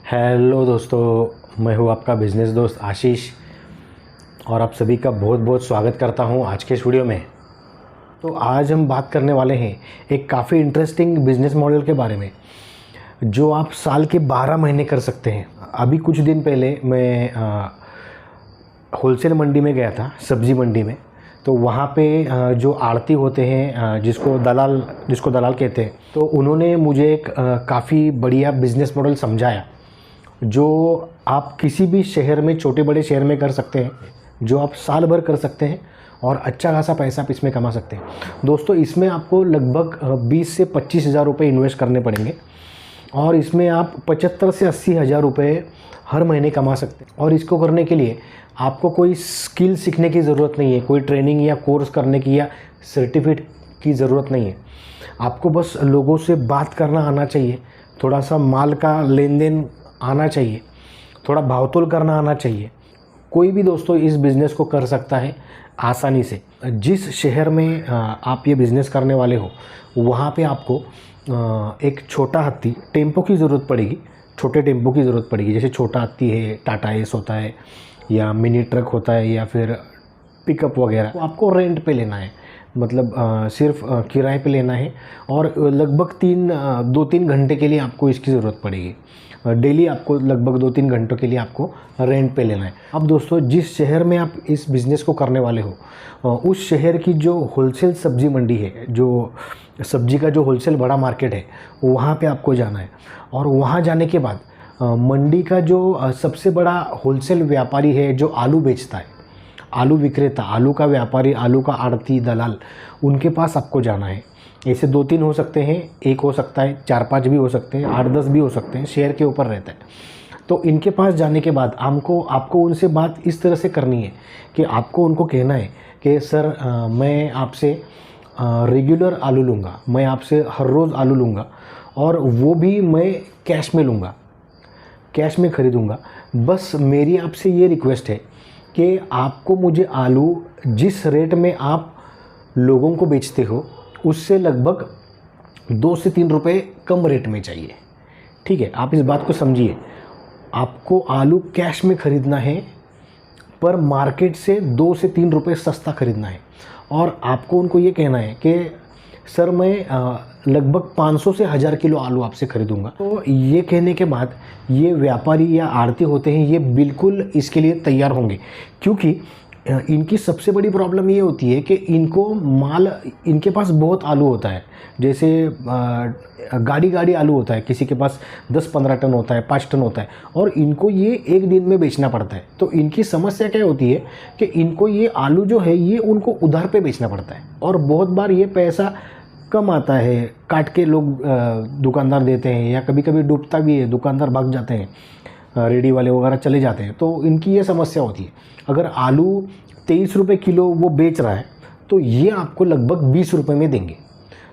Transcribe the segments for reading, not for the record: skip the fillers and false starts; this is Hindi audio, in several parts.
हेलो दोस्तों, मैं हूँ आपका बिज़नेस दोस्त आशीष और आप सभी का बहुत बहुत स्वागत करता हूँ आज के इस वीडियो में। तो आज हम बात करने वाले हैं एक काफ़ी इंटरेस्टिंग बिज़नेस मॉडल के बारे में जो आप साल के 12 महीने कर सकते हैं। अभी कुछ दिन पहले मैं होलसेल मंडी में गया था, सब्ज़ी मंडी में। तो वहाँ पे जो आड़ती होते हैं, जिसको दलाल कहते हैं, तो उन्होंने मुझे एक काफ़ी बढ़िया बिज़नेस मॉडल समझाया जो आप किसी भी शहर में, छोटे बड़े शहर में कर सकते हैं, जो आप साल भर कर सकते हैं और अच्छा खासा पैसा आप इसमें कमा सकते हैं। दोस्तों, इसमें आपको लगभग 20 से 25 हज़ार रुपये इन्वेस्ट करने पड़ेंगे और इसमें आप 75 से 80 हज़ार रुपये हर महीने कमा सकते हैं। और इसको करने के लिए आपको कोई स्किल सीखने की ज़रूरत नहीं है, कोई ट्रेनिंग या कोर्स करने की या सर्टिफिकेट की ज़रूरत नहीं है। आपको बस लोगों से बात करना आना चाहिए, थोड़ा सा माल का लेन देन आना चाहिए, थोड़ा भावतोल करना आना चाहिए। कोई भी दोस्तों इस बिज़नेस को कर सकता है आसानी से। जिस शहर में आप ये बिज़नेस करने वाले हो वहाँ पे आपको एक छोटा हाथी टेम्पो की ज़रूरत पड़ेगी, छोटे टेम्पो की ज़रूरत पड़ेगी। जैसे छोटा हाथी है, टाटा एस होता है या मिनी ट्रक होता है या फिर पिकअप वगैरह, तो आपको रेंट पे लेना है, मतलब सिर्फ किराए पे लेना है। और लगभग 2-3 घंटे के लिए आपको इसकी ज़रूरत पड़ेगी। डेली आपको लगभग 2-3 घंटों के लिए आपको रेंट पे लेना है। अब दोस्तों, जिस शहर में आप इस बिज़नेस को करने वाले हो उस शहर की जो होलसेल सब्ज़ी मंडी है, जो सब्ज़ी का जो होलसेल बड़ा मार्केट है, वहाँ पे आपको जाना है। और वहाँ जाने के बाद मंडी का जो सबसे बड़ा होलसेल व्यापारी है जो आलू बेचता है, आलू विक्रेता, आलू का व्यापारी, आलू का आड़ती, दलाल, उनके पास आपको जाना है। ऐसे 2-3 हो सकते हैं, एक हो सकता है, 4-5 भी हो सकते हैं, 8-10 भी हो सकते हैं, शेयर के ऊपर रहता है। तो इनके पास जाने के बाद आपको उनसे बात इस तरह से करनी है कि आपको उनको कहना है कि सर, मैं आपसे रेगुलर आलू लूँगा, मैं आपसे हर रोज़ आलू लूँगा और वो भी मैं कैश में लूँगा, कैश में ख़रीदूँगा। बस मेरी आपसे ये रिक्वेस्ट है कि आपको मुझे आलू जिस रेट में आप लोगों को बेचते हो उससे लगभग 2 से 3 रुपये कम रेट में चाहिए। ठीक है, आप इस बात को समझिए। आपको आलू कैश में ख़रीदना है पर मार्केट से 2 से 3 रुपये सस्ता ख़रीदना है। और आपको उनको ये कहना है कि सर, मैं लगभग 500 से 1000 किलो आलू आपसे ख़रीदूँगा। तो ये कहने के बाद ये व्यापारी या आड़ती होते हैं, ये बिल्कुल इसके लिए तैयार होंगे, क्योंकि इनकी सबसे बड़ी प्रॉब्लम ये होती है कि इनके पास बहुत आलू होता है। जैसे गाड़ी आलू होता है, किसी के पास 10-15 टन होता है, 5 टन होता है, और इनको ये एक दिन में बेचना पड़ता है। तो इनकी समस्या क्या होती है कि इनको ये आलू जो है ये उनको उधार पे बेचना पड़ता है और बहुत बार ये पैसा कम आता है, काट के लोग दुकानदार देते हैं या कभी कभी डूबता भी है, दुकानदार भाग जाते हैं, रेडी वाले वगैरह चले जाते हैं। तो इनकी ये समस्या होती है। अगर आलू 23 रुपये किलो वो बेच रहा है तो ये आपको लगभग 20 रुपये में देंगे।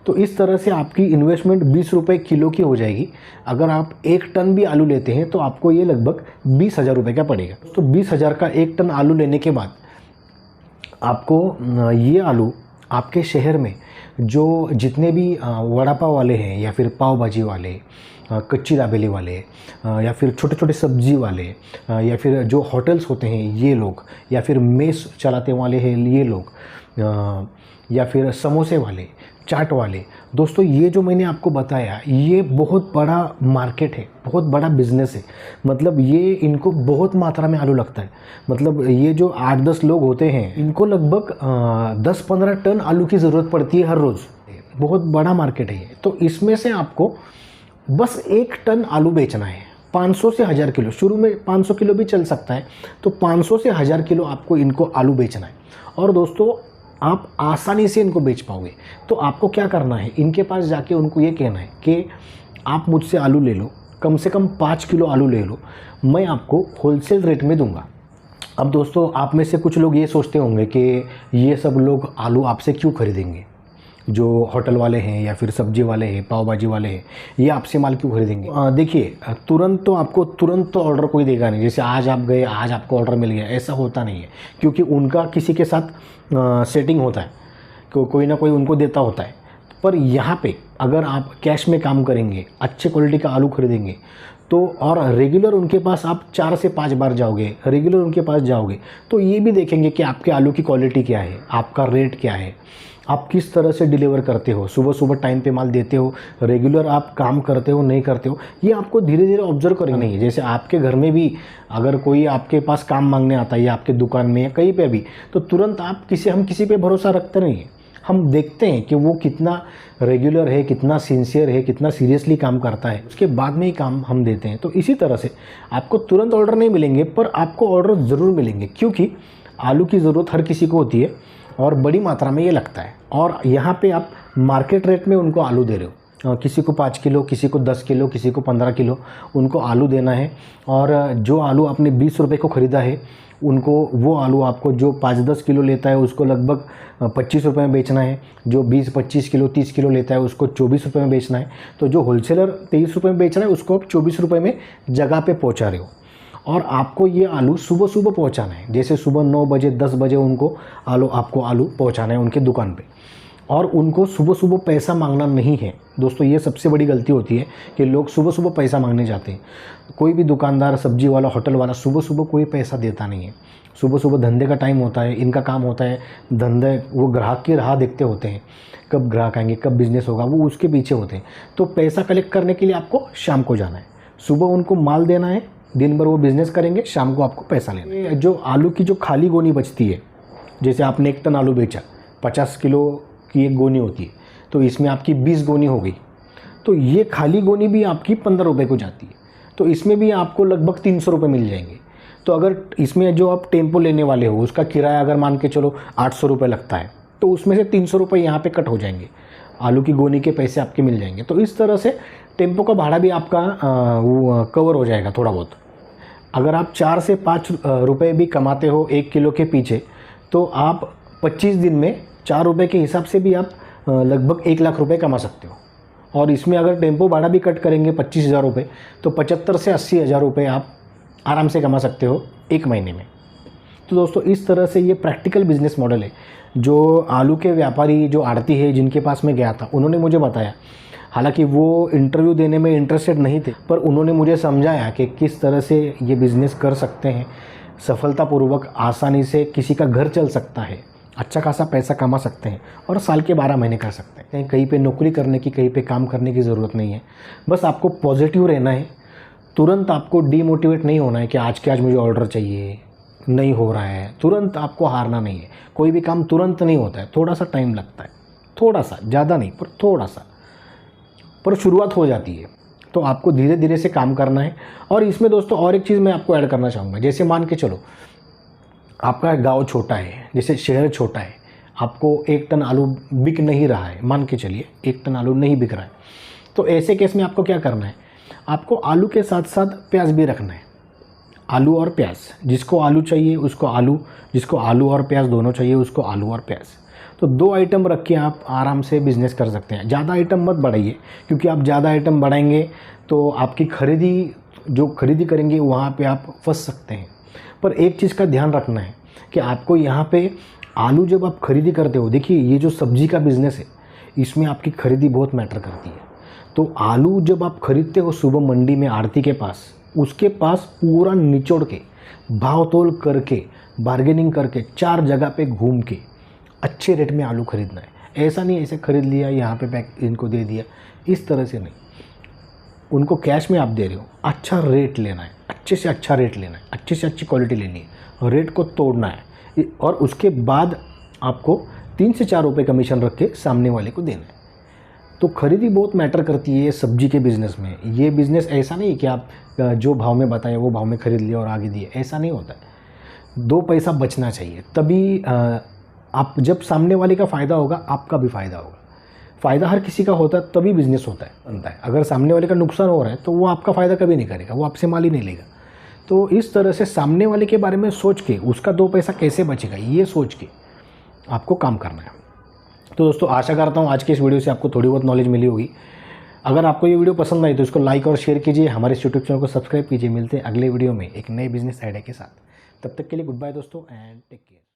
तो इस तरह से आपकी इन्वेस्टमेंट 20 रुपये किलो की हो जाएगी। अगर आप 1 टन भी आलू लेते हैं तो आपको ये लगभग 20,000 रुपये का पड़ेगा। तो 20,000 का 1 टन आलू लेने के बाद आपको ये आलू आपके शहर में जो जितने भी वड़ा पाव वाले हैं या फिर पाव भाजी वाले, कच्ची दाबेली वाले, या फिर छोटे छोटे सब्जी वाले, या फिर जो होटल्स होते हैं ये लोग, या फिर मेस चलाते वाले हैं ये लोग, या फिर समोसे वाले, चाट वाले, दोस्तों ये जो मैंने आपको बताया ये बहुत बड़ा मार्केट है, बहुत बड़ा बिज़नेस है। मतलब ये इनको बहुत मात्रा में आलू लगता है। मतलब ये जो 8-10 लोग होते हैं इनको लगभग 10-15 टन आलू की ज़रूरत पड़ती है हर रोज़। बहुत बड़ा मार्केट है ये। तो इसमें से आपको बस 1 टन आलू बेचना है, 500 से 1000 किलो। शुरू में 500 किलो भी चल सकता है, तो 500 से 1000 किलो आपको इनको आलू बेचना है। और दोस्तों, आप आसानी से इनको बेच पाओगे। तो आपको क्या करना है, इनके पास जाके उनको ये कहना है कि आप मुझसे आलू ले लो, कम से कम 5 किलो आलू ले लो, मैं आपको होलसेल रेट में दूंगा। अब दोस्तों, आप में से कुछ लोग ये सोचते होंगे कि ये सब लोग आलू आपसे क्यों खरीदेंगे, जो होटल वाले हैं या फिर सब्जी वाले हैं, पाव भाजी वाले हैं, ये आपसे माल क्यों खरीदेंगे। देखिए, तुरंत तो ऑर्डर कोई देगा नहीं। जैसे आज आप गए, आज आपको ऑर्डर मिल गया, ऐसा होता नहीं है, क्योंकि उनका किसी के साथ सेटिंग होता है, कोई ना कोई उनको देता होता है। पर यहाँ पे अगर आप कैश में काम करेंगे, अच्छे क्वालिटी का आलू खरीदेंगे, तो और रेगुलर उनके पास आप 4 से 5 बार जाओगे, रेगुलर उनके पास जाओगे, तो ये भी देखेंगे कि आपके आलू की क्वालिटी क्या है, आपका रेट क्या है, आप किस तरह से डिलीवर करते हो, सुबह सुबह टाइम पे माल देते हो, रेगुलर आप काम करते हो नहीं करते हो, ये आपको धीरे धीरे ऑब्जर्व करना नहीं है। जैसे आपके घर में भी अगर कोई आपके पास काम मांगने आता है या आपके दुकान में या कहीं पे भी, तो तुरंत हम किसी पे भरोसा रखते नहीं हैं। हम देखते हैं कि वो कितना रेगुलर है, कितना सिंसियर है, कितना सीरियसली काम करता है, उसके बाद में ही काम हम देते हैं। तो इसी तरह से आपको तुरंत ऑर्डर नहीं मिलेंगे, पर आपको ऑर्डर ज़रूर मिलेंगे, क्योंकि आलू की ज़रूरत हर किसी को होती है और बड़ी मात्रा में ये लगता है। और यहाँ पे आप मार्केट रेट में उनको आलू दे रहे हो, किसी को 5 किलो, किसी को 10 किलो, किसी को 15 किलो उनको आलू देना है। और जो आलू आपने 20 रुपये को ख़रीदा है, उनको वो आलू आपको जो 5-10 किलो लेता है उसको लगभग 25 रुपये में बेचना है। जो 20-25 किलो 30 किलो लेता है उसको 24 रुपये में बेचना है। तो जो होलसेलर 23 रुपये में बेच रहा है उसको आप 24 रुपये में जगह पे पहुंचा रहे हो। और आपको ये आलू सुबह सुबह पहुंचाना है, जैसे सुबह 9 बजे 10 बजे आपको आलू पहुंचाना है उनके दुकान पे। और उनको सुबह सुबह पैसा मांगना नहीं है दोस्तों। ये सबसे बड़ी गलती होती है कि लोग सुबह सुबह पैसा मांगने जाते हैं। कोई भी दुकानदार, सब्जी वाला, होटल वाला सुबह सुबह कोई पैसा देता नहीं है। सुबह सुबह धंधे का टाइम होता है, इनका काम होता है धंधे, वो ग्राहक की राह देखते होते हैं, कब ग्राहक आएंगे, कब बिजनेस होगा, वो उसके पीछे होते हैं। तो पैसा कलेक्ट करने के लिए आपको शाम को जाना है, सुबह उनको माल देना है, दिन भर वो बिज़नेस करेंगे, शाम को आपको पैसा लेना है। जो आलू की जो खाली गोनी बचती है, जैसे आपने 1 टन आलू बेचा, 50 किलो की एक गोनी होती है, तो इसमें आपकी 20 गोनी हो गई, तो ये खाली गोनी भी आपकी 15 रुपये को जाती है। तो इसमें भी आपको लगभग 300 रुपये मिल जाएंगे। तो अगर इसमें जो आप टेम्पो लेने वाले हो उसका किराया अगर मान के चलो 800 रुपये लगता है, तो उसमें से 300 रुपये यहाँ पे कट हो जाएंगे, आलू की गोनी के पैसे आपके मिल जाएंगे। तो इस तरह से टेम्पो का भाड़ा भी आपका कवर हो जाएगा थोड़ा बहुत। अगर आप 4 से 5 रुपये भी कमाते हो 1 किलो के पीछे, तो आप 25 दिन में 4 रुपये के हिसाब से भी आप लगभग 1 लाख रुपए कमा सकते हो। और इसमें अगर टेम्पो भाड़ा भी कट करेंगे 25,000 रुपये, तो 75 से 80,000 रुपये आप आराम से कमा सकते हो 1 महीने में। तो दोस्तों इस तरह से ये प्रैक्टिकल बिजनेस मॉडल है। जो आलू के व्यापारी, जो आड़ती है जिनके पास मैं गया था, उन्होंने मुझे बताया, हालांकि वो इंटरव्यू देने में इंटरेस्टेड नहीं थे, पर उन्होंने मुझे समझाया कि किस तरह से ये बिज़नेस कर सकते हैं सफलतापूर्वक, आसानी से किसी का घर चल सकता है, अच्छा खासा पैसा कमा सकते हैं और साल के 12 महीने कर सकते हैं। कहीं पे नौकरी करने की, कहीं पे काम करने की ज़रूरत नहीं है। बस आपको पॉजिटिव रहना है, तुरंत आपको डीमोटिवेट नहीं होना है कि आज के आज मुझे ऑर्डर चाहिए, नहीं हो रहा है, तुरंत आपको हारना नहीं है। कोई भी काम तुरंत नहीं होता है, थोड़ा सा टाइम लगता है, थोड़ा सा, ज़्यादा नहीं पर थोड़ा सा, पर शुरुआत हो जाती है। तो आपको धीरे धीरे से काम करना है। और इसमें दोस्तों और एक चीज़ मैं आपको ऐड करना चाहूँगा, जैसे मान के चलो आपका गांव छोटा है, जैसे शहर छोटा है, आपको 1 टन आलू बिक नहीं रहा है, मान के चलिए 1 टन आलू नहीं बिक रहा है, तो ऐसे केस में आपको क्या करना है, आपको आलू के साथ साथ प्याज भी रखना है। आलू और प्याज, जिसको आलू चाहिए उसको आलू, जिसको आलू और प्याज दोनों चाहिए उसको आलू और प्याज। तो 2 आइटम रख के आप आराम से बिज़नेस कर सकते हैं। ज़्यादा आइटम मत बढ़ाइए, क्योंकि आप ज़्यादा आइटम बढ़ाएंगे तो आपकी खरीदी, जो खरीदी करेंगे वहाँ पे आप फंस सकते हैं। पर एक चीज़ का ध्यान रखना है कि आपको यहाँ पे आलू जब आप खरीदी करते हो, देखिए ये जो सब्जी का बिज़नेस है इसमें आपकी खरीदी बहुत मैटर करती है। तो आलू जब आप खरीदते हो सुबह मंडी में आड़ती के पास, उसके पास पूरा निचोड़ के, भाव तोल करके, बार्गेनिंग करके, 4 जगह पे घूम के अच्छे रेट में आलू खरीदना है। ऐसा नहीं ऐसे खरीद लिया, यहाँ पे पैक इनको दे दिया, इस तरह से नहीं। उनको कैश में आप दे रहे हो, अच्छा रेट लेना है, अच्छे से अच्छा रेट लेना है, अच्छे से अच्छी क्वालिटी लेनी है, रेट को तोड़ना है, और उसके बाद आपको 3 से 4 रुपये कमीशन रख के सामने वाले को देना है। तो खरीदी बहुत मैटर करती है सब्जी के बिज़नेस में। ये बिज़नेस ऐसा नहीं कि आप जो भाव में बताए वो भाव में खरीद लिया और आगे दिए, ऐसा नहीं होता है। 2 पैसा बचना चाहिए, तभी आप, जब सामने वाले का फ़ायदा होगा आपका भी फ़ायदा होगा। फ़ायदा हर किसी का होता है तभी बिज़नेस होता है, बनता है। अगर सामने वाले का नुकसान हो रहा है तो वो आपका फ़ायदा कभी नहीं करेगा, वो आपसे माल ही नहीं लेगा। तो इस तरह से सामने वाले के बारे में सोच के, उसका 2 पैसा कैसे बचेगा ये सोच के आपको काम करना है। तो दोस्तों आशा करता हूँ आज के इस वीडियो से आपको थोड़ी बहुत नॉलेज मिली होगी। अगर आपको ये वीडियो पसंद आई तो इसको लाइक और शेयर कीजिए, हमारे यूट्यूब चैनल को सब्सक्राइब कीजिए। मिलते हैं अगले वीडियो में एक नए बिजनेस आइडिया के साथ। तब तक के लिए गुड बाय दोस्तों एंड टेक केयर।